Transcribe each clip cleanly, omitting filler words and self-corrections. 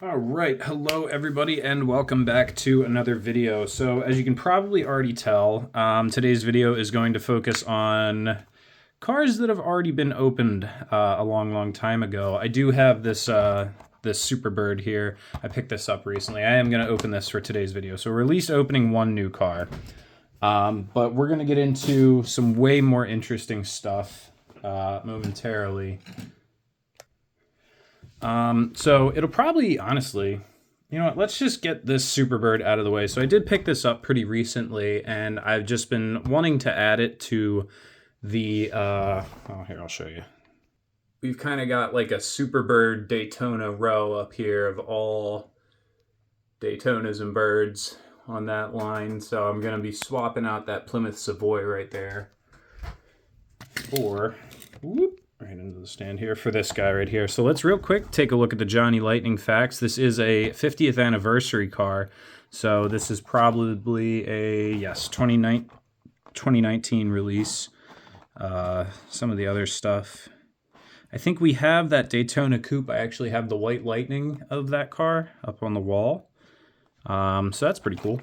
All right, hello everybody and welcome back to another video. So as you can probably already tell, today's video is going to focus on cars that have already been opened a long time ago. I do have this Superbird here. I picked this up recently. I am going to open this for today's video. So we're at least opening one new car, but we're going to get into some way more interesting stuff momentarily. So it'll probably, honestly, you know what, let's just get this Superbird out of the way. So I did pick this up pretty recently, and I've just been wanting to add it to the, oh, here, I'll show you. We've kind of got like a Superbird Daytona row up here of all Daytonas and birds on that line. So I'm going to be swapping out that Plymouth Savoy right there for, whoop, right into the stand here for this guy right here. So let's real quick take a look at the Johnny Lightning facts. This is a 50th anniversary car. So this is probably a, yes, 2019 release. Some of the other stuff. I think we have that Daytona coupe. I actually have the white Lightning of that car up on the wall. So that's pretty cool.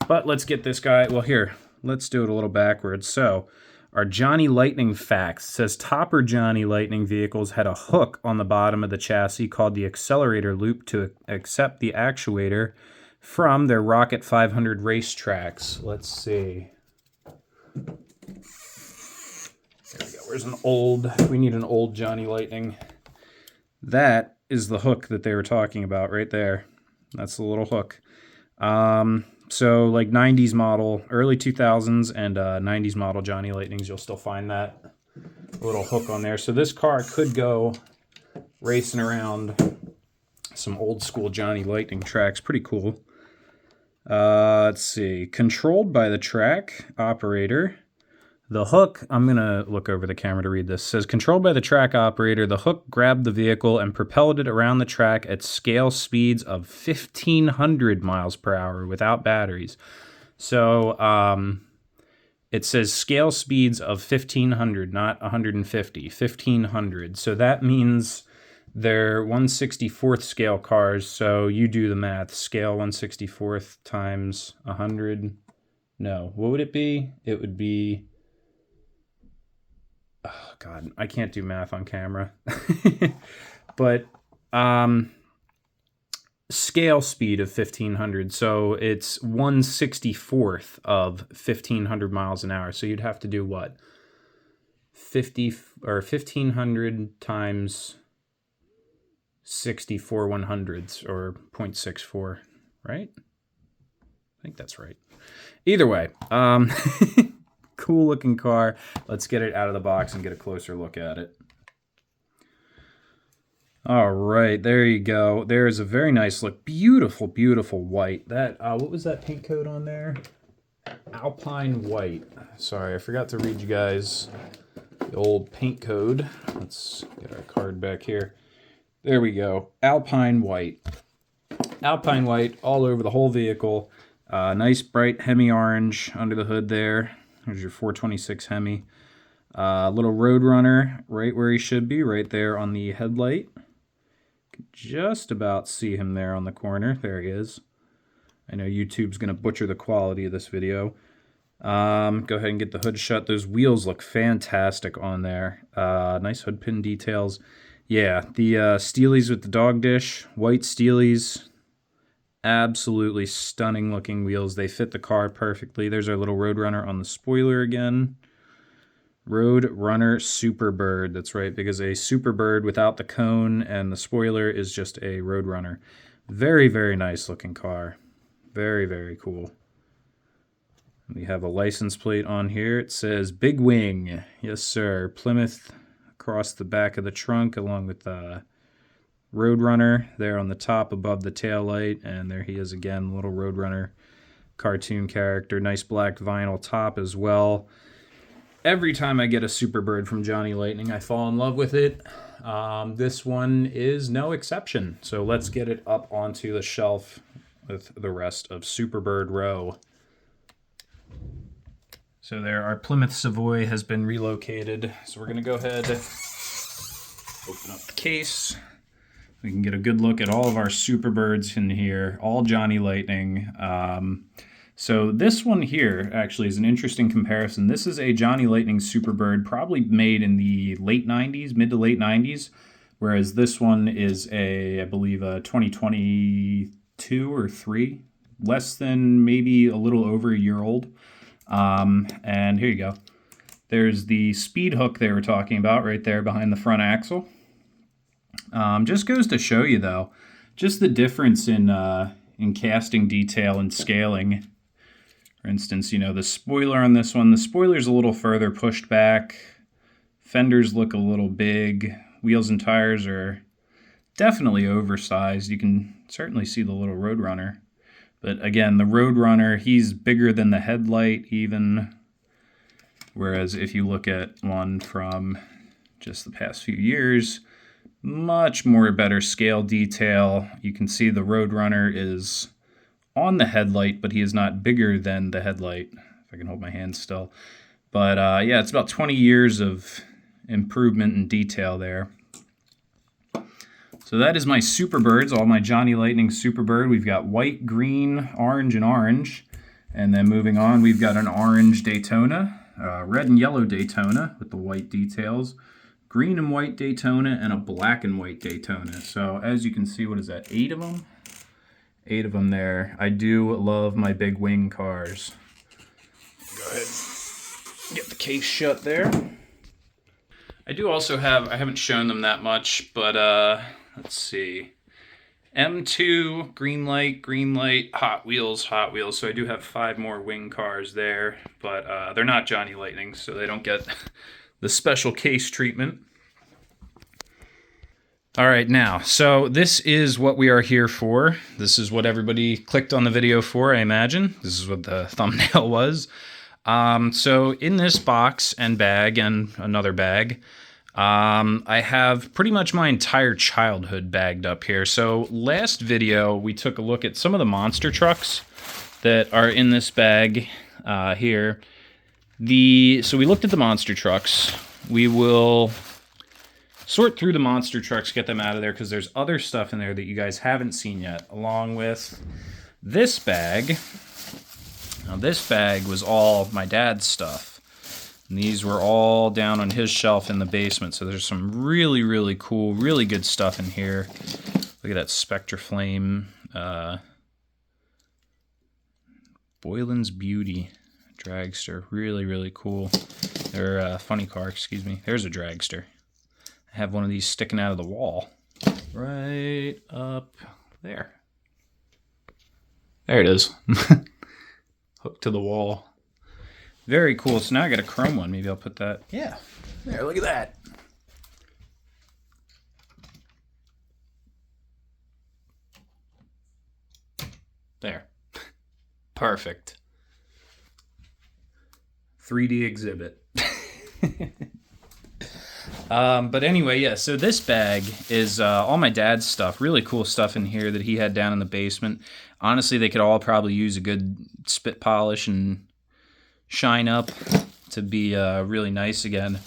But let's get this guy, well here, let's do it a little backwards. So our Johnny Lightning facts says topper Johnny Lightning vehicles had a hook on the bottom of the chassis called the accelerator loop to accept the actuator from their Rocket 500 racetracks. Let's see. There we go. Where's an old, we need an old Johnny Lightning. That is the hook that they were talking about right there. That's the little hook. So like 90s model, early 2000s and 90s model Johnny Lightnings, you'll still find that little hook on there. So this car could go racing around some old school Johnny Lightning tracks. Pretty cool. Let's see. Controlled by the track operator. The hook, I'm going to look over the camera to read this. It says, controlled by the track operator, the hook grabbed the vehicle and propelled it around the track at scale speeds of 1,500 miles per hour without batteries. So it says scale speeds of 1,500, not 150, 1,500. So that means they're 1/64th scale cars. So you do the math. Scale 1/64th times 100. No, what would it be? It would be... Oh, God, I can't do math on camera. But scale speed of 1,500. So it's 1/64th of 1,500 miles an hour. So you'd have to do what? 50 or 1,500 times 64 100ths or 0.64, right? I think that's right. Either way, cool looking car. Let's get it out of the box and get a closer look at it. All right, there you go. There's a very nice look. Beautiful, beautiful white. That, what was that paint code on there? Alpine white. Sorry, I forgot to read you guys the old paint code. Let's get our card back here. There we go. Alpine white. Alpine white all over the whole vehicle. Nice bright Hemi orange under the hood there. There's your 426 Hemi. Little Roadrunner right where he should be, right there on the headlight. Can just about see him there on the corner. There he is. I know YouTube's going to butcher the quality of this video. Go ahead and get the hood shut. Those wheels look fantastic on there. Nice hood pin details. Yeah, the Steelies with the dog dish. White Steelies. Absolutely stunning looking wheels. They fit the car perfectly. There's our little Roadrunner on the spoiler again. Roadrunner Superbird. That's right, because a Superbird without the cone and the spoiler is just a Roadrunner. Very, very nice looking car. Very, very cool. We have a license plate on here. It says Big Wing. Yes, sir. Plymouth across the back of the trunk along with Roadrunner there on the top above the taillight, and there he is again, little Roadrunner cartoon character. Nice black vinyl top as well. Every time I get a Superbird from Johnny Lightning, I fall in love with it. This one is no exception. So let's get it up onto the shelf with the rest of Superbird row. So there, our Plymouth Savoy has been relocated. So we're going to go ahead, open up the case. We can get a good look at all of our Superbirds in here, all Johnny Lightning. So this one here actually is an interesting comparison. This is a Johnny Lightning Superbird, probably made in the late 90s, mid to late 90s, whereas this one is I believe, a 2022 or 3, less than maybe a little over a year old. And here you go. There's the speed hook they were talking about right there behind the front axle. Just goes to show you, though, just the difference in casting detail and scaling. For instance, you know, the spoiler on this one, the spoiler's a little further pushed back. Fenders look a little big. Wheels and tires are definitely oversized. You can certainly see the little Roadrunner. But again, the Roadrunner, he's bigger than the headlight even. Whereas if you look at one from just the past few years, much more better scale detail. You can see the Roadrunner is on the headlight, but he is not bigger than the headlight, if I can hold my hand still. But yeah, it's about 20 years of improvement in detail there. So that is my Superbirds, all my Johnny Lightning Superbird. We've got white, green, orange, and orange. And then moving on, we've got an orange Daytona, red and yellow Daytona with the white details, green and white Daytona, and a black and white Daytona. So as you can see, what is that, 8 of them? 8 of them there. I do love my big wing cars. Go ahead, get the case shut there. I do also have, I haven't shown them that much, but let's see. M2, green light, Hot Wheels. So I do have 5 more wing cars there, but they're not Johnny Lightning, so they don't get the special case treatment. All right, now, so this is what we are here for. This is what everybody clicked on the video for, I imagine. This is what the thumbnail was. So in this box and bag and another bag, I have pretty much my entire childhood bagged up here. So last video, we took a look at some of the monster trucks that are in this bag here. So we looked at the monster trucks. We will sort through the monster trucks, get them out of there, because there's other stuff in there that you guys haven't seen yet, along with this bag. Now this bag was all my dad's stuff. And these were all down on his shelf in the basement. So there's some really, really cool, really good stuff in here. Look at that Spectra Flame. Boylan's Beauty dragster. Really, really cool. They're funny car, excuse me. There's a dragster. I have one of these sticking out of the wall. Right up there. There it is. Hooked to the wall. Very cool. So now I got a chrome one. Maybe I'll put that. Yeah. There, look at that. There. Perfect. 3D exhibit. But anyway, yeah, so this bag is all my dad's stuff. Really cool stuff in here that he had down in the basement. Honestly, they could all probably use a good spit polish and shine up to be really nice again.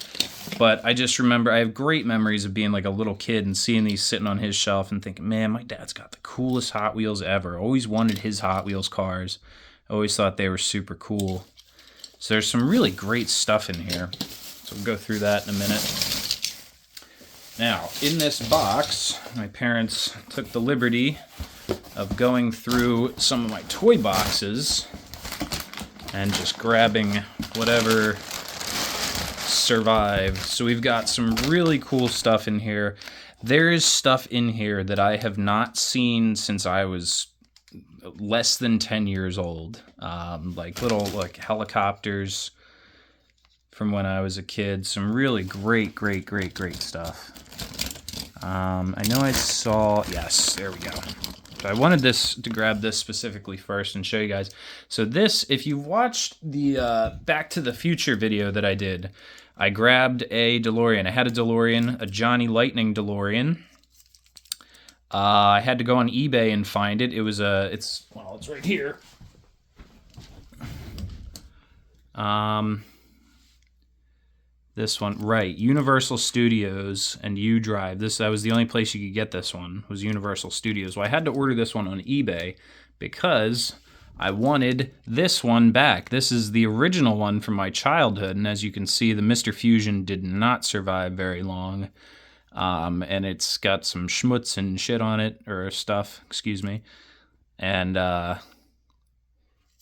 But I just remember, I have great memories of being like a little kid and seeing these sitting on his shelf and thinking, man, my dad's got the coolest Hot Wheels ever. Always wanted his Hot Wheels cars. Always thought they were super cool. So there's some really great stuff in here. So we'll go through that in a minute. Now, in this box, my parents took the liberty of going through some of my toy boxes and just grabbing whatever survived. So we've got some really cool stuff in here. There is stuff in here that I have not seen since I was less than 10 years old. Like little helicopters from when I was a kid. Some really great stuff. I know I saw, yes, there we go. So I wanted to grab this specifically first and show you guys. So this, if you watched the Back to the Future video that I did, I grabbed a DeLorean. I had a DeLorean, a Johnny Lightning DeLorean. I had to go on eBay and find it. It was it's right here. This one, right, Universal Studios and U-Drive. That was the only place you could get this one, was Universal Studios. Well, I had to order this one on eBay because I wanted this one back. This is the original one from my childhood, and as you can see, the Mr. Fusion did not survive very long. And it's got some schmutz and shit on it, or stuff, excuse me. And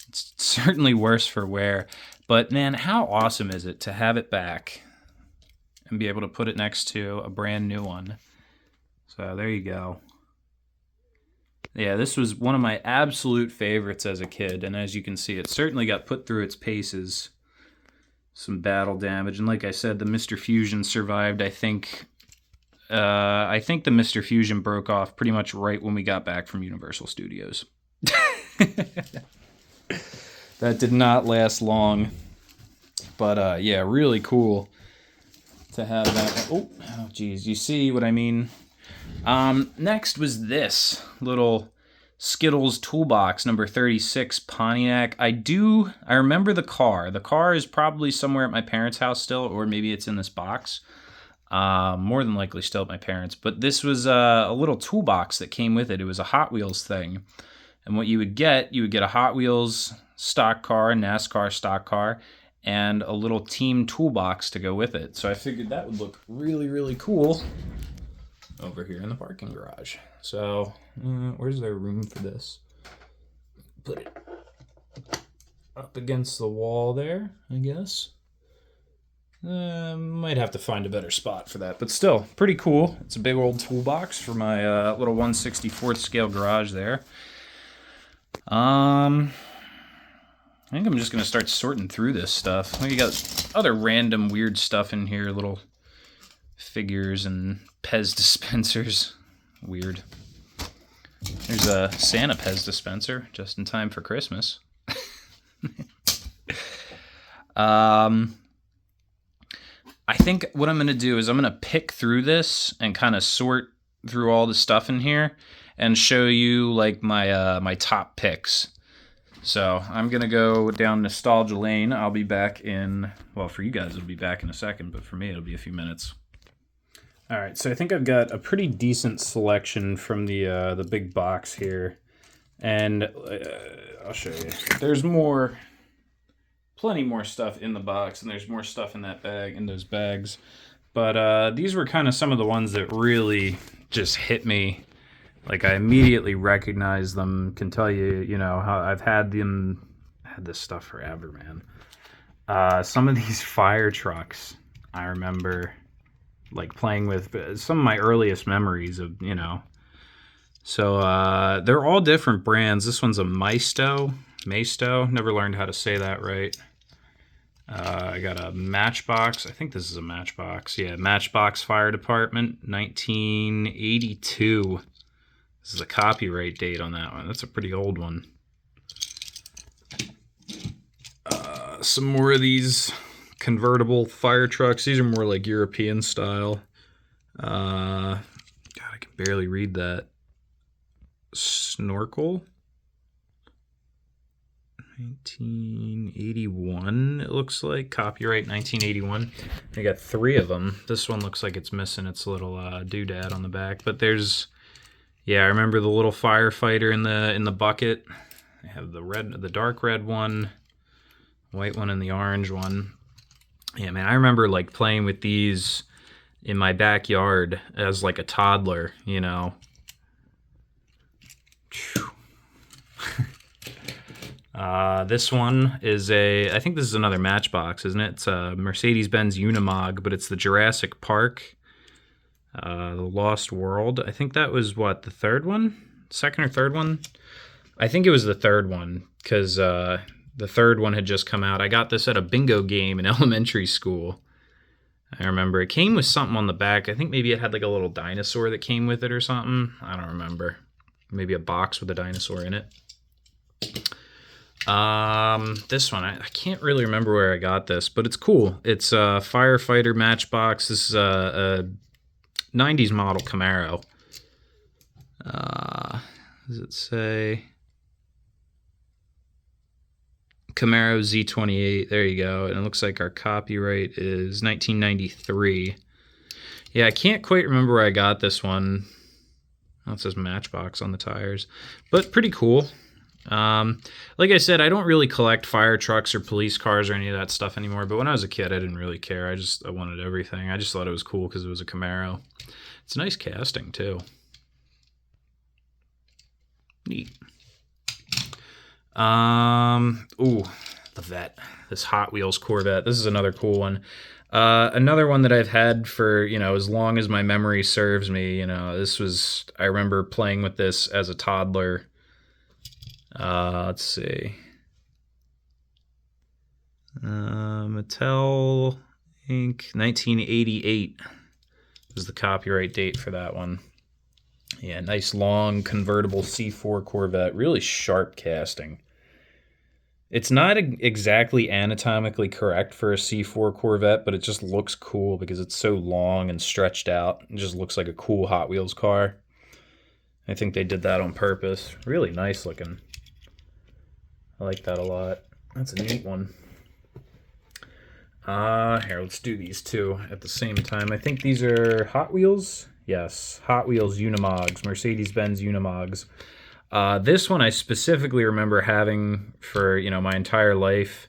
it's certainly worse for wear. But man, how awesome is it to have it back and be able to put it next to a brand new one. So there you go. Yeah, this was one of my absolute favorites as a kid, and as you can see, it certainly got put through its paces. Some battle damage, and like I said, the Mr. Fusion survived, I think the Mr. Fusion broke off pretty much right when we got back from Universal Studios. That did not last long. But yeah, really cool to have that. Oh, geez, you see what I mean? Next was this little Skittles toolbox, number 36, Pontiac. I remember the car. The car is probably somewhere at my parents' house still, or maybe it's in this box. More than likely still at my parents'. But this was a little toolbox that came with it. It was a Hot Wheels thing. And what you would get a Hot Wheels stock car, NASCAR stock car, and a little team toolbox to go with it. So I figured that would look really, really cool over here in the parking garage. So, where's there room for this? Put it up against the wall there, I guess. Might have to find a better spot for that, but still, pretty cool. It's a big old toolbox for my little 1/64th scale garage there. I think I'm just going to start sorting through this stuff. We got other random weird stuff in here, little figures and Pez dispensers. Weird. There's a Santa Pez dispenser, just in time for Christmas. I think what I'm going to do is I'm going to pick through this and kind of sort through all the stuff in here and show you like my my top picks. So I'm going to go down nostalgia lane. I'll be back in, well, for you guys it'll be back in a second, but for me it'll be a few minutes. All right, so I think I've got a pretty decent selection from the big box here. And I'll show you. There's plenty more stuff in the box, and there's more stuff in that bag, in those bags. But these were kind of some of the ones that really just hit me. Like, I immediately recognized them, can tell you, you know, how I've had this stuff forever, man. Some of these fire trucks, I remember, like, playing with some of my earliest memories of, you know. So, they're all different brands. This one's a Maisto, never learned how to say that right. I got a Matchbox, I think this is a Matchbox, yeah, Matchbox Fire Department, 1982. This is a copyright date on that one. That's a pretty old one. Some more of these convertible fire trucks. These are more like European style. God, I can barely read that. Snorkel. 1981, it looks like. Copyright 1981. I got 3 of them. This one looks like it's missing its little doodad on the back. But there's... Yeah, I remember the little firefighter in the bucket. I have the dark red one, white one, and the orange one. Yeah, man, I remember like playing with these in my backyard as like a toddler, you know. This one is I think this is another Matchbox, isn't it? It's a Mercedes-Benz Unimog, but it's the Jurassic Park. The Lost World. I think that was, what, the third one? Second or third one? I think it was the third one, because the third one had just come out. I got this at a bingo game in elementary school. I remember it came with something on the back. I think maybe it had like a little dinosaur that came with it or something. I don't remember. Maybe a box with a dinosaur in it. This one, I can't really remember where I got this, but it's cool. It's a Firefighter Matchbox. This is a 90s model Camaro. Does it say Camaro Z28. There you go. And it looks like our copyright is 1993. Yeah, I can't quite remember where I got this one. Oh, it says Matchbox on the tires, but pretty cool. Like I said, I don't really collect fire trucks or police cars or any of that stuff anymore, but when I was a kid, I didn't really care. I wanted everything. I just thought it was cool because it was a Camaro. It's a nice casting, too. Neat. Ooh, the Vet. This Hot Wheels Corvette. This is another cool one. Another one that I've had for, as long as my memory serves me. I remember playing with this as a toddler. Let's see. Mattel Inc. 1988 is the copyright date for that one. Yeah, nice long convertible C4 Corvette. Really sharp casting. It's not exactly anatomically correct for a C4 Corvette, but it just looks cool because it's so long and stretched out. It just looks like a cool Hot Wheels car. I think they did that on purpose. Really nice looking. I like that a lot. That's a neat one. Here, let's do these two at the same time. I think these are Hot Wheels. Yes, Hot Wheels Unimogs, Mercedes-Benz Unimogs. This one I specifically remember having for, my entire life.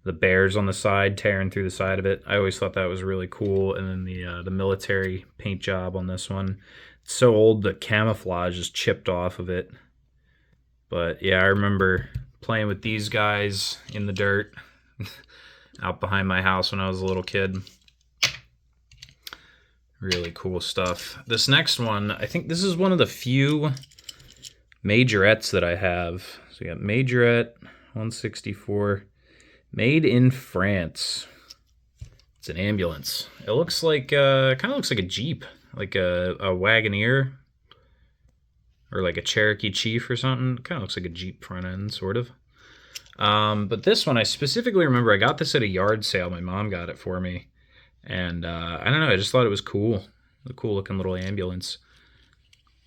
The bears on the side, tearing through the side of it. I always thought that was really cool. And then the military paint job on this one. It's so old, the camouflage is chipped off of it. But yeah, I remember playing with these guys in the dirt out behind my house when I was a little kid. Really cool stuff. This next one, I think this is one of the few majorettes that I have. So we got Majorette 164, made in France. It's an ambulance. It looks like, kind of looks like a Jeep, like a Wagoneer, or like a Cherokee Chief or something. Kind of looks like a Jeep front end, sort of. But this one, I specifically remember I got this at a yard sale. My mom got it for me. And I don't know, I just thought it was cool. A cool looking little ambulance.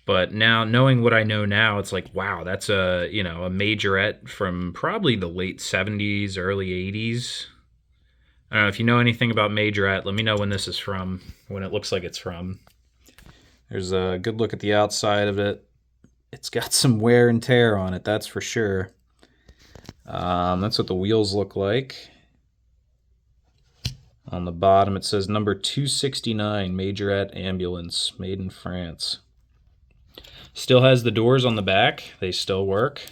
But now, knowing what I know now, it's like, wow, that's a majorette from probably the late 70s, early 80s. I don't know, if you know anything about majorette, let me know when this is from, when it looks like it's from. There's a good look at the outside of it. It's got some wear and tear on it, that's for sure. That's what the wheels look like. On the bottom, it says number 269, Majorette Ambulance, made in France. Still has the doors on the back. They still work.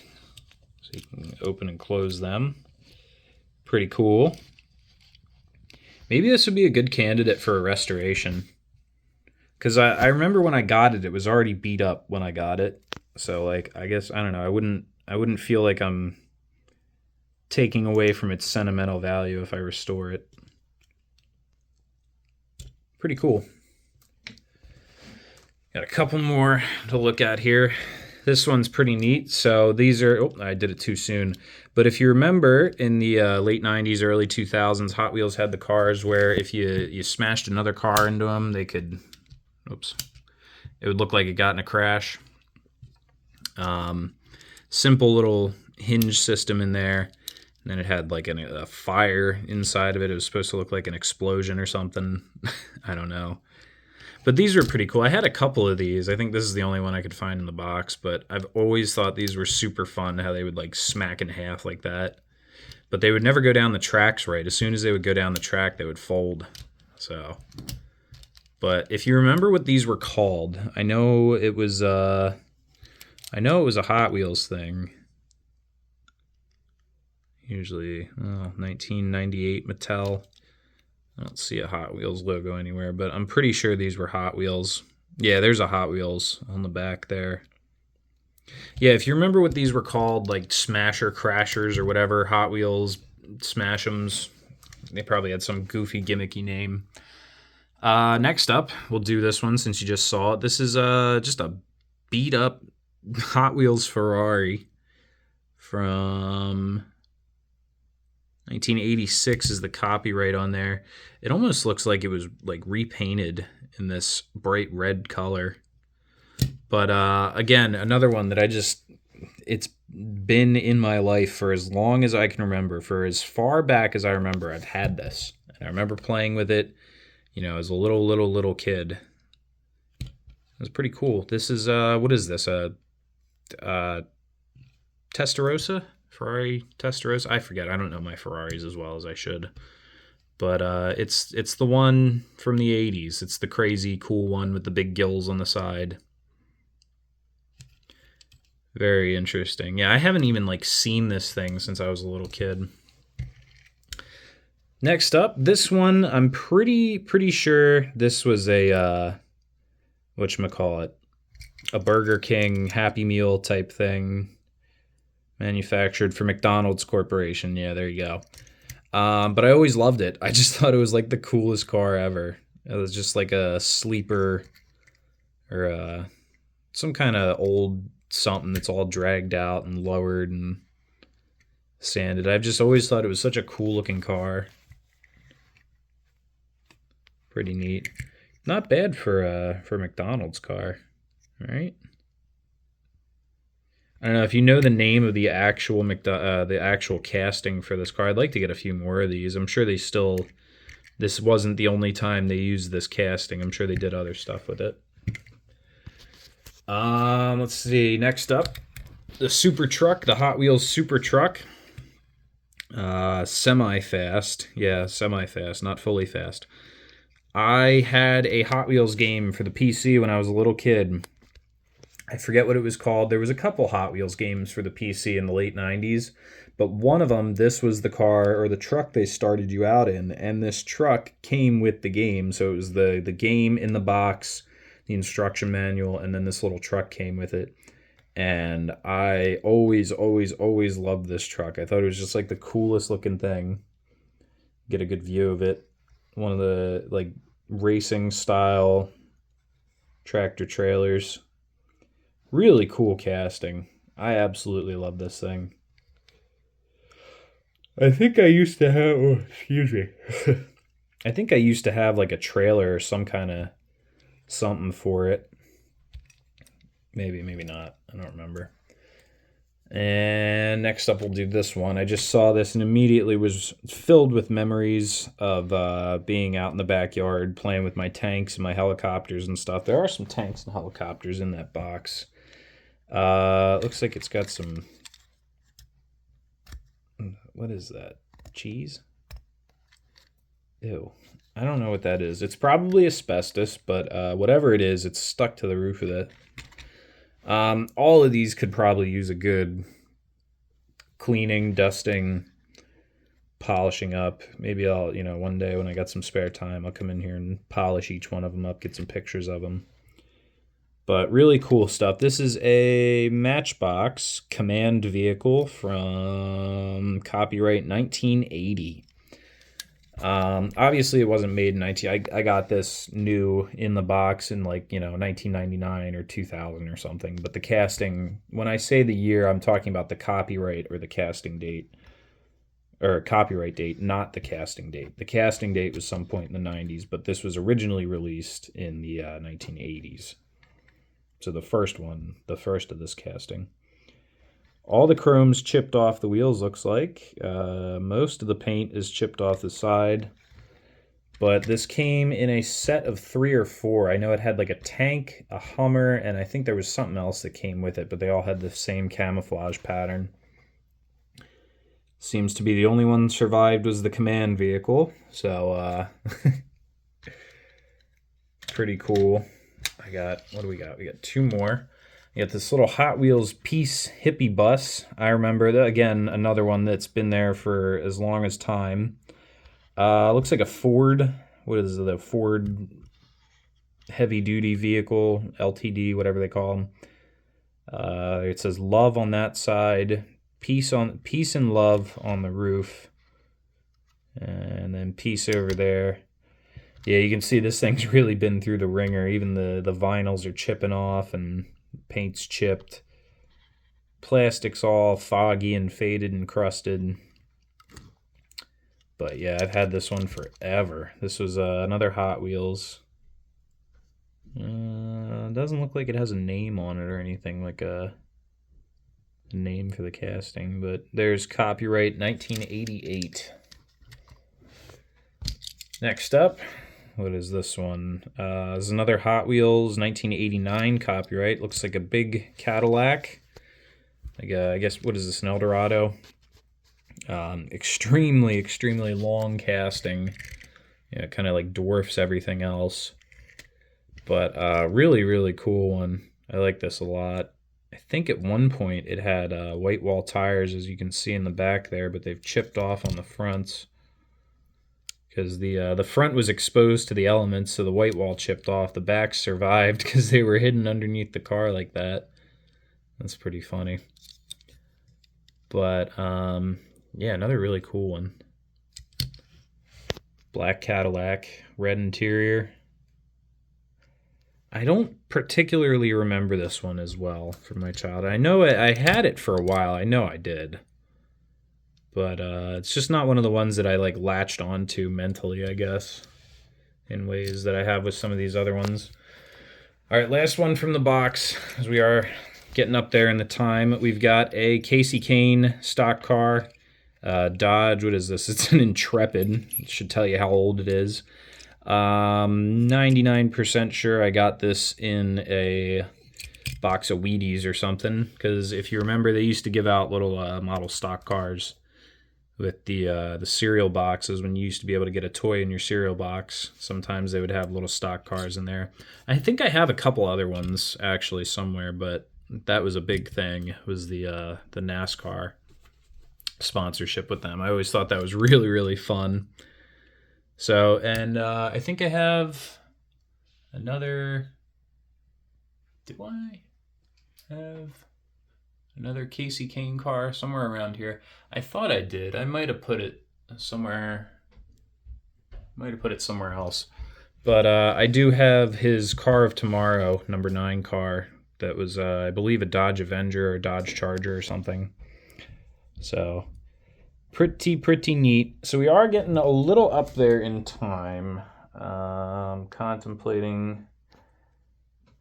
So you can open and close them. Pretty cool. Maybe this would be a good candidate for a restoration. Because I remember when I got it, it was already beat up when I got it. So, I guess, I don't know, I wouldn't feel like I'm taking away from its sentimental value if I restore it. Pretty cool. Got a couple more to look at here. This one's pretty neat. So these are, oh, I did it too soon. But if you remember, in the late 90s, early 2000s, Hot Wheels had the cars where if you smashed another car into them, they could, oops, it would look like it got in a crash. Simple little hinge system in there. And then it had like a fire inside of it. It was supposed to look like an explosion or something. I don't know. But these were pretty cool. I had a couple of these. I think this is the only one I could find in the box. But I've always thought these were super fun, how they would like smack in half like that. But they would never go down the tracks right. As soon as they would go down the track, they would fold. So, but if you remember what these were called, I know it was a Hot Wheels thing. Usually 1998 Mattel. I don't see a Hot Wheels logo anywhere, but I'm pretty sure these were Hot Wheels. Yeah, there's a Hot Wheels on the back there. Yeah, if you remember what these were called, like Smasher Crashers or whatever, Hot Wheels Smash'ems, they probably had some goofy gimmicky name. Next up, we'll do this one since you just saw it. This is just a beat up Hot Wheels Ferrari from 1986 is the copyright on there. It almost looks like it was like repainted in this bright red color. But again, another one that it's been in my life for as long as I can remember. For as far back as I remember, I've had this. And I remember playing with it, as a little kid. It was pretty cool. This is, what is this? Testarossa? Ferrari Testarossa? I forget. I don't know my Ferraris as well as I should. But it's the one from the 80s. It's the crazy cool one with the big gills on the side. Very interesting. Yeah, I haven't even seen this thing since I was a little kid. Next up, this one, I'm pretty sure this was a whatchamacallit, a Burger King Happy Meal type thing, manufactured for McDonald's Corporation. Yeah, there you go. But I always loved it. I just thought it was the coolest car ever. It was just like a sleeper or some kind of old something that's all dragged out and lowered and sanded. I've just always thought it was such a cool looking car. Pretty neat. Not bad for a McDonald's car, right? I don't know if you know the name of the actual the actual casting for this car. I'd like to get a few more of these. I'm sure this wasn't the only time they used this casting. I'm sure they did other stuff with it. Let's see. Next up, the Super Truck, the Hot Wheels Super Truck. Semi-fast. Yeah, semi-fast, not fully fast. I had a Hot Wheels game for the PC when I was a little kid. I forget what it was called. There was a couple Hot Wheels games for the PC in the late 90s, but one of them, this was the car or the truck they started you out in, and this truck came with the game. So it was the game in the box, the instruction manual, and then this little truck came with it. And I always loved this truck. I thought it was just the coolest looking thing. Get a good view of it. One of the racing style tractor trailers. Really cool casting. I absolutely love this thing. I think I used to have, excuse me. I think I used to have a trailer or some kind of something for it. Maybe not. I don't remember. And next up, we'll do this one. I just saw this and immediately was filled with memories of being out in the backyard playing with my tanks and my helicopters and stuff. There are some tanks and helicopters in that box. Looks like it's got some... What is that? Cheese? Ew. I don't know what that is. It's probably asbestos, but whatever it is, it's stuck to the roof of it. All of these could probably use a good cleaning, dusting, polishing up. Maybe I'll, one day when I got some spare time, I'll come in here and polish each one of them up, get some pictures of them. But really cool stuff. This is a Matchbox command vehicle from copyright 1980. Obviously it wasn't made in I got this new in the box in 1999 or 2000 or something, but the casting, when I say the year, I'm talking about the copyright or the casting date, or copyright date, not the casting date. The casting date was some point in the 90s, but this was originally released in the 1980s. So the first of this casting. All the chrome's chipped off the wheels, looks like. Most of the paint is chipped off the side. But this came in a set of 3 or 4. I know it had a tank, a Hummer, and I think there was something else that came with it, but they all had the same camouflage pattern. Seems to be the only one survived was the command vehicle. So, pretty cool. What do we got? We got 2 more. You got this little Hot Wheels Peace hippie bus. I remember that, again, another one that's been there for as long as time. Looks like a Ford. What is it? The Ford heavy duty vehicle, LTD, whatever they call them. It says love on that side, peace and love on the roof, and then peace over there. Yeah, you can see this thing's really been through the ringer. Even the vinyls are chipping off and paint's chipped. Plastic's all foggy and faded and crusted. But yeah, I've had this one forever. This was another Hot Wheels. Doesn't look like it has a name on it or anything, like a name for the casting, but there's copyright 1988. Next up, what is this one? This is another Hot Wheels 1989 copyright. Looks like a big Cadillac. Like I guess, what is this, an Eldorado? Extremely, extremely long casting. Yeah, kind of like dwarfs everything else. But really, really cool one. I like this a lot. I think at one point it had white wall tires, as you can see in the back there, but they've chipped off on the fronts because the front was exposed to the elements, so the white wall chipped off. The back survived because they were hidden underneath the car like that. That's pretty funny. But yeah, another really cool one. Black Cadillac, red interior. I don't particularly remember this one as well from my childhood. I know I had it for a while. I know I did. But it's just not one of the ones that I like latched onto mentally, I guess, in ways that I have with some of these other ones. All right, last one from the box, as we are getting up there in the time. We've got a Casey Kane stock car. Dodge, what is this? It's an Intrepid. It should tell you how old it is. 99% sure I got this in a box of Wheaties or something, because if you remember, they used to give out little model stock cars with the cereal boxes. When you used to be able to get a toy in your cereal box, sometimes they would have little stock cars in there. I think I have a couple other ones actually somewhere, but that was a big thing, was the NASCAR sponsorship with them. I always thought that was really, really fun. So, and I think I have another... Do I have another Casey Kane car somewhere around here? I thought I did. I might have put it somewhere. Might have put it somewhere else. But I do have his Car of Tomorrow, number 9 car. That was, I believe, a Dodge Avenger or Dodge Charger or something. So... pretty neat. So we are getting a little up there in time. Contemplating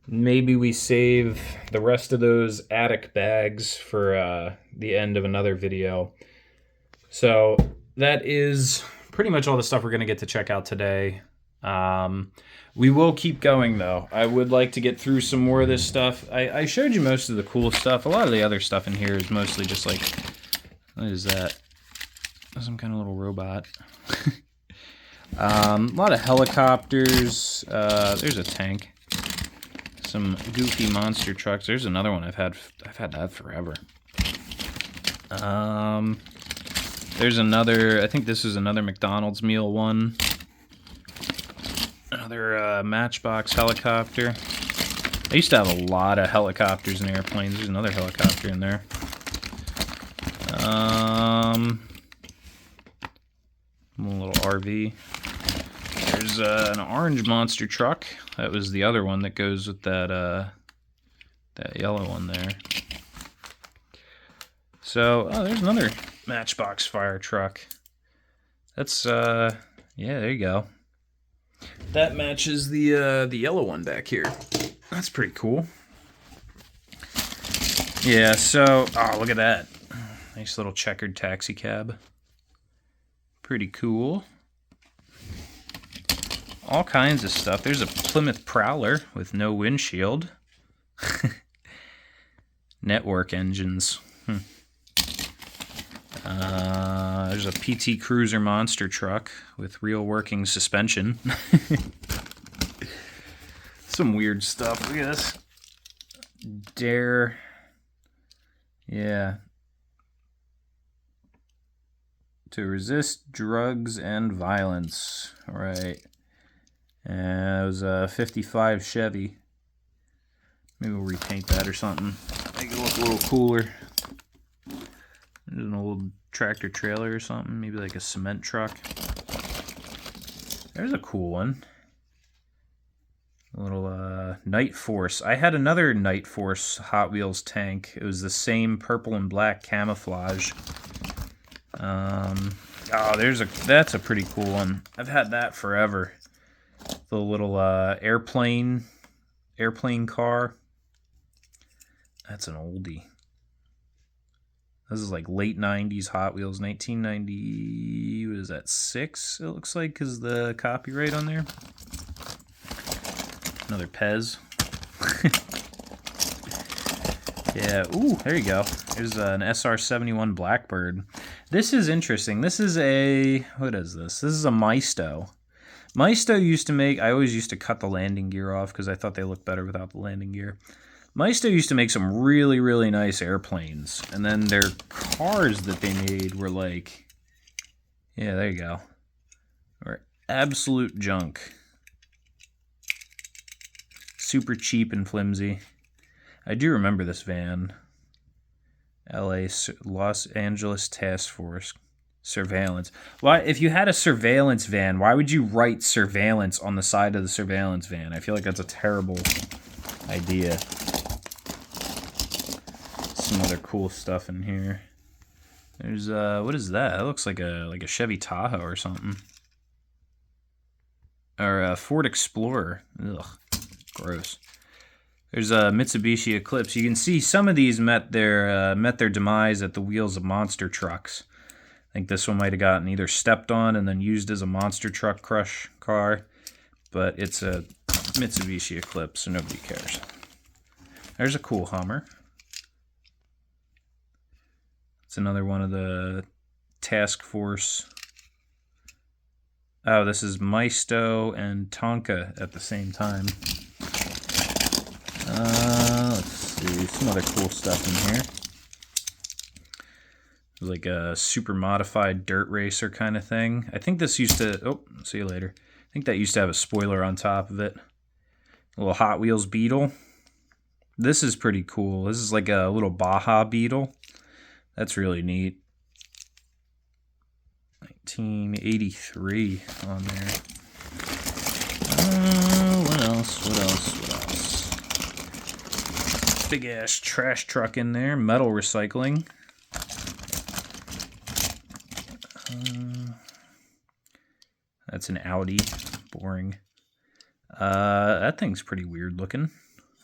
maybe we save the rest of those attic bags for the end of another video. So that is pretty much all the stuff we're going to get to check out today. We will keep going, though. I would like to get through some more of this stuff. I showed you most of the cool stuff. A lot of the other stuff in here is mostly just like... What is that? Some kind of little robot. A lot of helicopters. There's a tank. Some goofy monster trucks. There's another one I've had that forever. There's another. I think this is another McDonald's meal one. Another Matchbox helicopter. I used to have a lot of helicopters and airplanes. There's another helicopter in there. A little RV. There's an orange monster truck. That was the other one that goes with that yellow one there. So, oh, there's another Matchbox fire truck. That's yeah, there you go. That matches the yellow one back here. That's pretty cool. Yeah. So, oh, look at that. Nice little checkered taxi cab. Pretty cool. All kinds of stuff. There's a Plymouth Prowler with no windshield. Network engines. There's a PT Cruiser monster truck with real working suspension. Some weird stuff, I guess. Dare. Yeah. To resist drugs and violence. All right. And it was a 55 Chevy. Maybe we'll repaint that or something. Make it look a little cooler. There's an old tractor trailer or something. Maybe like a cement truck. There's a cool one. A little Night Force. I had another Night Force Hot Wheels tank. It was the same purple and black camouflage. Oh, that's a pretty cool one. I've had that forever. The little airplane car. That's an oldie. This is like late 90s Hot Wheels, 1990, what is that, 6, it looks like, is the copyright on there. Another Pez. Yeah, ooh, there you go. There's an SR-71 Blackbird. This is interesting. This is a, what is this? This is a Maisto. Maisto used to make, I always used to cut the landing gear off because I thought they looked better without the landing gear. Maisto used to make some really, really nice airplanes. And then their cars that they made were like, yeah, there you go. Were absolute junk. Super cheap and flimsy. I do remember this van. LA, Los Angeles Task Force. Surveillance. Why, if you had a surveillance van, why would you write surveillance on the side of the surveillance van? I feel like that's a terrible idea. Some other cool stuff in here. There's what is that? That looks like a Chevy Tahoe or something. Or a Ford Explorer. Ugh, gross. There's a Mitsubishi Eclipse. You can see some of these met their demise at the wheels of monster trucks. I think this one might have gotten either stepped on and then used as a monster truck crush car, but it's a Mitsubishi Eclipse, so nobody cares. There's a cool Hummer. It's another one of the Task Force. Oh, this is Maisto and Tonka at the same time. Let's see, some other cool stuff in here. Like a super modified dirt racer kind of thing. I think this used to, oh, see you later. I think that used to have a spoiler on top of it. A little Hot Wheels Beetle. This is pretty cool. This is like a little Baja Beetle. That's really neat. 1983 on there. What else? Big ass trash truck in there. Metal recycling. That's an Audi. Boring. That thing's pretty weird looking.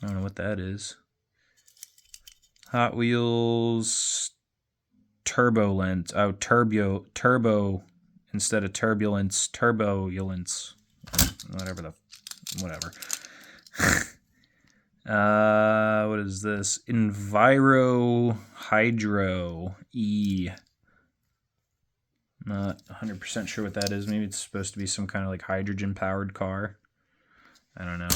I don't know what that is. Hot Wheels Turbulence. Oh, Turbo instead of Turbulence. Turbulence. Whatever. What is this? Enviro Hydro E. Not 100% sure what that is. Maybe it's supposed to be some kind of like hydrogen-powered car. I don't know.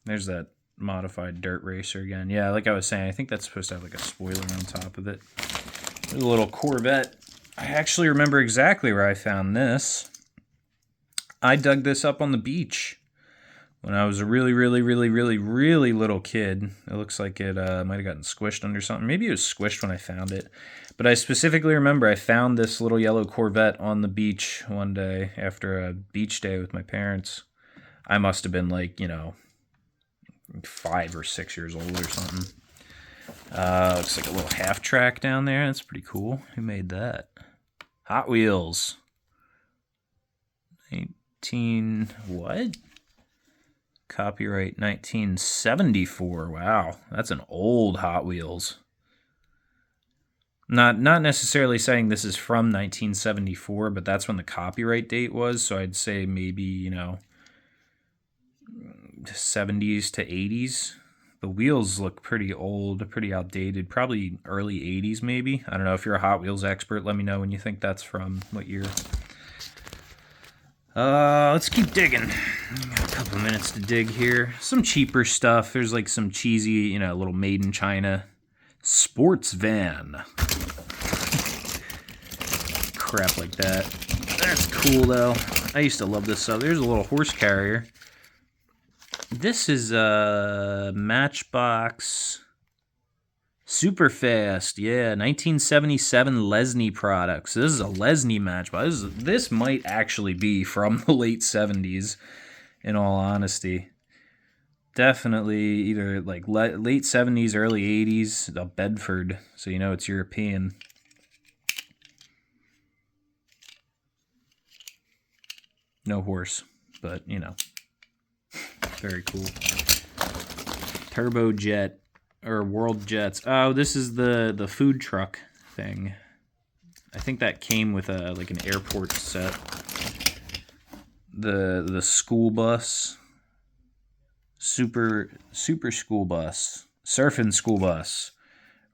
There's that modified dirt racer again. Yeah, like I was saying, I think that's supposed to have like a spoiler on top of it. There's a little Corvette. I actually remember exactly where I found this. I dug this up on the beach when I was a really little kid. It looks like it might have gotten squished under something. Maybe it was squished when I found it. But I specifically remember I found this little yellow Corvette on the beach one day after a beach day with my parents. I must have been like, 5 or 6 years old or something. Looks like a little half track down there. That's pretty cool. Who made that? Hot Wheels. 19... what? Copyright 1974. Wow, that's an old Hot Wheels. Not necessarily saying this is from 1974, but that's when the copyright date was. So I'd say maybe, 70s to 80s. The wheels look pretty old, pretty outdated, probably early 80s maybe. I don't know if you're a Hot Wheels expert. Let me know when you think that's from, what year. Let's keep digging. Got a couple minutes to dig here. Some cheaper stuff. There's like some cheesy, little made in China sports van. Crap like that. That's cool though. I used to love this stuff. There's a little horse carrier. This is a Matchbox Super Fast. Yeah, 1977 Lesney products. This is a Lesney Matchbox. This might actually be from the late 70s, in all honesty. Definitely either like late 70s, early 80s, a Bedford, so it's European. No horse, but very cool. Turbo Jet or World Jets. Oh, this is the food truck thing. I think that came with a like an airport set. The school bus. Super school bus. Surfing school bus.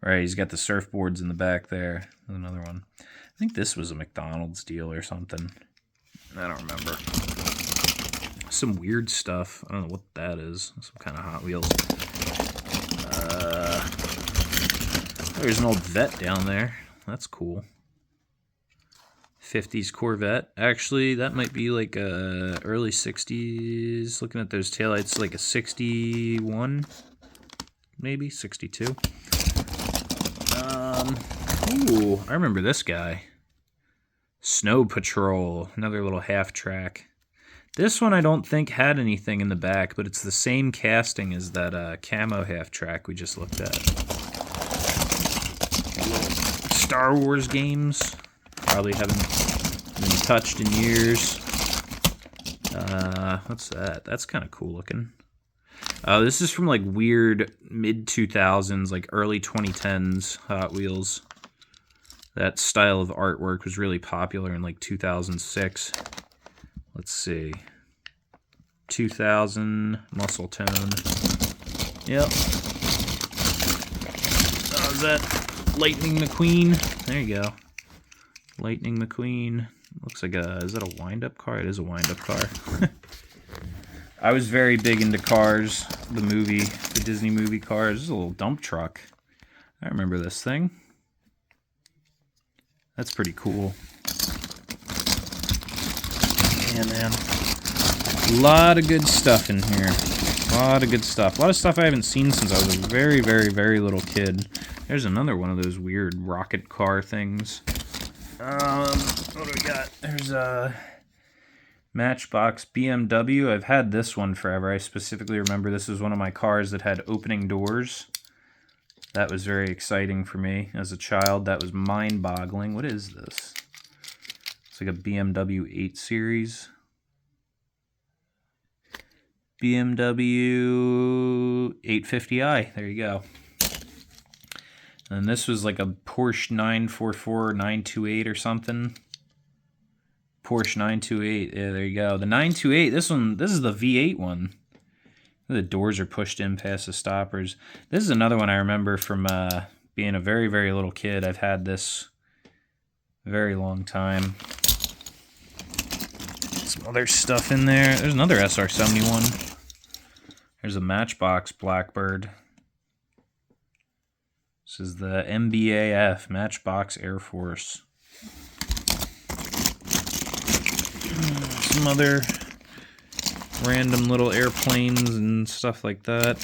Right, he's got the surfboards in the back there. There's another one. I think this was a McDonald's deal or something. I don't remember. Some weird stuff. I don't know what that is. Some kind of Hot Wheels. There's an old Vet down there. That's cool. 50s Corvette. Actually, that might be like a early 60s. Looking at those taillights, like a 61, maybe 62. Ooh, I remember this guy. Snow Patrol, another little half track. This one I don't think had anything in the back, but it's the same casting as that camo half track we just looked at. Star Wars games. Probably haven't been touched in years. What's that? That's kind of cool looking. This is from like weird mid-2000s, like early 2010s Hot Wheels. That style of artwork was really popular in like 2006. Let's see. 2000 Muscle Tone. Yep. Oh, is that Lightning McQueen? There you go. Lightning McQueen. Looks like a... Is that a wind-up car? It is a wind-up car. I was very big into Cars, the movie, the Disney movie Cars. This is a little dump truck. I remember this thing. That's pretty cool. Yeah, man. A lot of good stuff in here. A lot of good stuff. A lot of stuff I haven't seen since I was a very, very, very little kid. There's another one of those weird rocket car things. What do we got? There's a Matchbox BMW. I've had this one forever. I specifically remember this was one of my cars that had opening doors. That was very exciting for me as a child. That was mind-boggling. What is this? It's like a BMW 8 Series. BMW 850i. There you go. And this was like a Porsche 944 928 or something. Porsche 928. Yeah, there you go. The 928. This is the V8 one. The doors are pushed in past the stoppers. This is another one I remember from being a very, very little kid. I've had this a very long time. Some other stuff in there. There's another SR-71. There's a Matchbox Blackbird. This is the MBAF, Matchbox Air Force. Some other random little airplanes and stuff like that.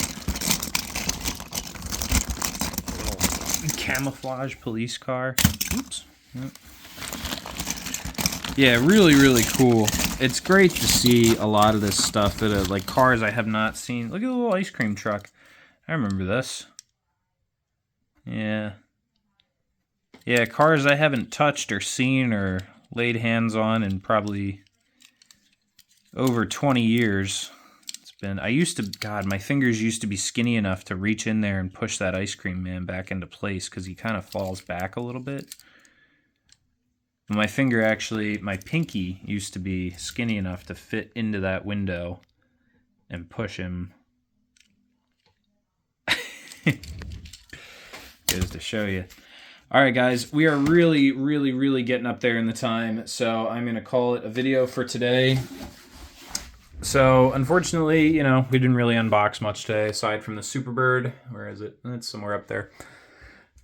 Little camouflage police car. Oops. Yeah, really, really cool. It's great to see a lot of this stuff that are like cars I have not seen. Look at the little ice cream truck. I remember this. Yeah. Yeah, cars I haven't touched or seen or laid hands on in probably over 20 years. It's been, God, my fingers used to be skinny enough to reach in there and push that ice cream man back into place because he kind of falls back a little bit. My finger actually, my pinky used to be skinny enough to fit into that window and push him. Goes to show you. All right, guys, we are really, really, really getting up there in the time, so I'm going to call it a video for today. So, unfortunately, you know, we didn't really unbox much today, aside from the Superbird. Where is it? It's somewhere up there.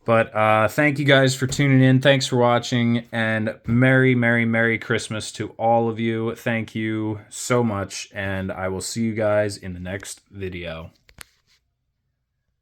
But thank you guys for tuning in. Thanks for watching, and Merry, Merry, Merry Christmas to all of you. Thank you so much, and I will see you guys in the next video.